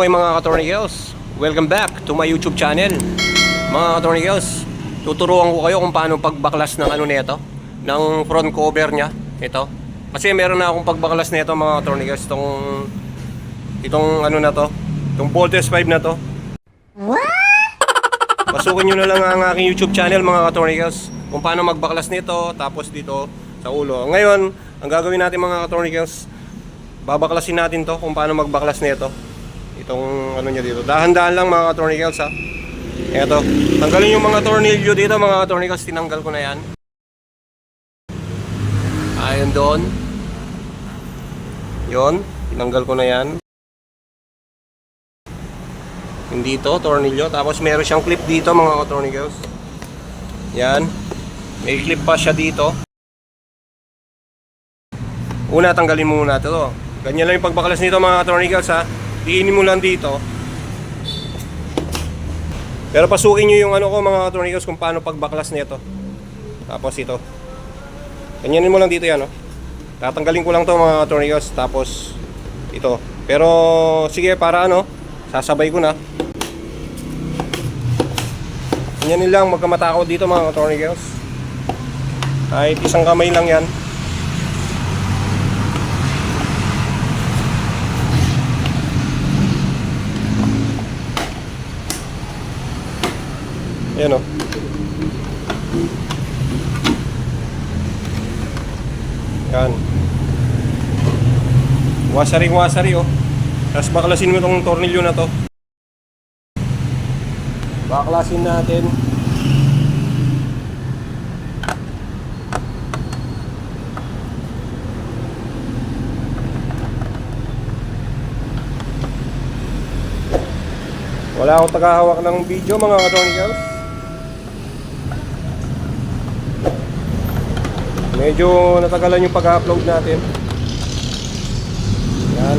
Okay mga ka-Tornigels, welcome back to my YouTube channel. Mga ka-Tornigels, tuturuan ko kayo kung paano pagbaklas ng ano nito, ng front cover nya. Ito. Kasi meron na akong pagbaklas nito mga ka-Tornigels, itong ano na to, itong Voltes 5 na to. Pasukin nyo na lang ang aking YouTube channel mga ka-Tornigels kung paano magbaklas nito, tapos dito sa ulo. Ngayon, ang gagawin natin mga ka-Tornigels, babaklasin natin to kung paano magbaklas nito. Itong ano niya dito. Dahan-dahan lang mga ka-Tornigels ha. Eto. Tanggalin yung mga tornilyo dito mga ka-Tornigels. Tinanggal ko na yan. Ayun doon. Yon. Tinanggal ko na yan. Yung dito, tornilyo. Tapos meron siyang clip dito mga ka-Tornigels. Yan. May clip pa siya dito. Una, tanggalin mo muna ito. Ganyan lang yung pagbaklas nito mga ka-Tornigels ha. Diinin mo lang dito. Pero pasukin nyo yung ano ko mga ka-Tornigels kung paano pagbaklas nito. Tapos ito. Ganyanin mo lang dito yan. Tatanggalin ko lang to mga ka-Tornigels. Tapos ito. Pero sige para ano, sasabay ko na. Ganyanin lang, magkamatakot dito mga ka-Tornigels. Kahit isang kamay lang yan. Ayan o. Yan. Wasari o. Tapos baklasin mo itong tornilyo na to. Baklasin natin. Wala akong tagahawak ng video mga ka-Tornigels. Medyo natagalan yung pag-upload natin. Yan.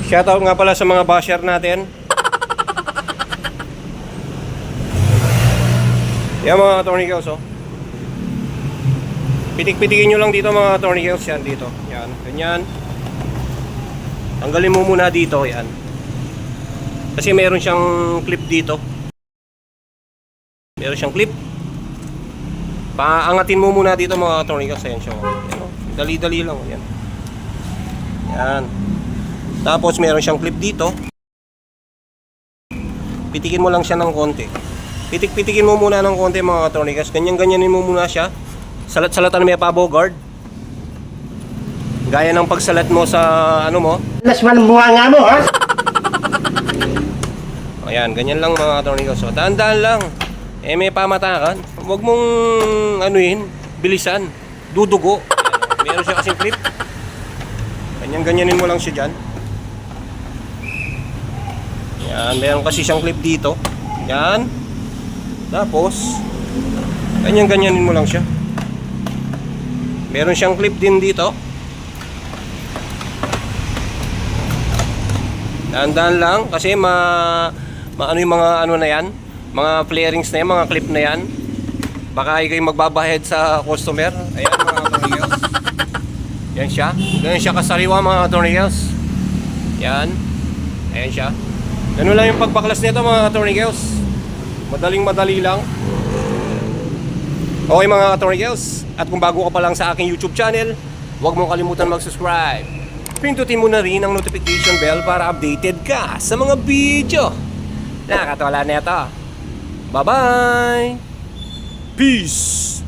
Shoutout nga pala sa mga basher natin. Yan mga ka-Tornigels oh. Pitik-pitikin nyo lang dito mga ka-Tornigels. Yan dito. Yan. Ganyan. Tanggalin mo muna dito. Yan. Kasi meron siyang clip dito. Meron siyang clip. Paangatin mo muna dito mga ka-Tornigels. Ayan siya. Dali-dali lang. Yan. Yan. Tapos meron siyang clip dito. Pitikin mo lang siya ng konti. Pitik-pitikin mo muna ng konti mga ka-Tornigels. Ganyan-ganyanin mo muna siya. Salat-salatan mo yung pabo guard. Gaya ng pagsalat mo sa ano mo. Lasman ang bunga nga mo ha. Ayan, ganyan lang mga ka-Tornigels. So, daan-daan lang. May pamatakan. Huwag mong anuhin, bilisan. Dudugo. Ayan, meron siya kasing clip. Ganyan-ganyanin mo lang siya dyan. Yan, meron kasi siyang clip dito. Yan. Tapos, ganyan-ganyanin mo lang siya. Meron siyang clip din dito. Daan-daan lang kasi ano yung mga ano na yan, mga flarings na yan, mga clip na yan. Baka kayo magbabayad sa customer. Ayan mga ka-Tornigels. Yan siya. Ganyan siya kasariwa mga ka-Tornigels. Yan. Ayan siya. Ganun lang yung pagbaklas nito mga ka-Tornigels. Madaling-madali lang. Okay mga ka-Tornigels. At kung bago ka pa lang sa aking YouTube channel, huwag mong kalimutan mag-subscribe. Pindutin mo na rin ang notification bell para updated ka sa mga video. Nakakatwala nito. Bye-bye! Peace!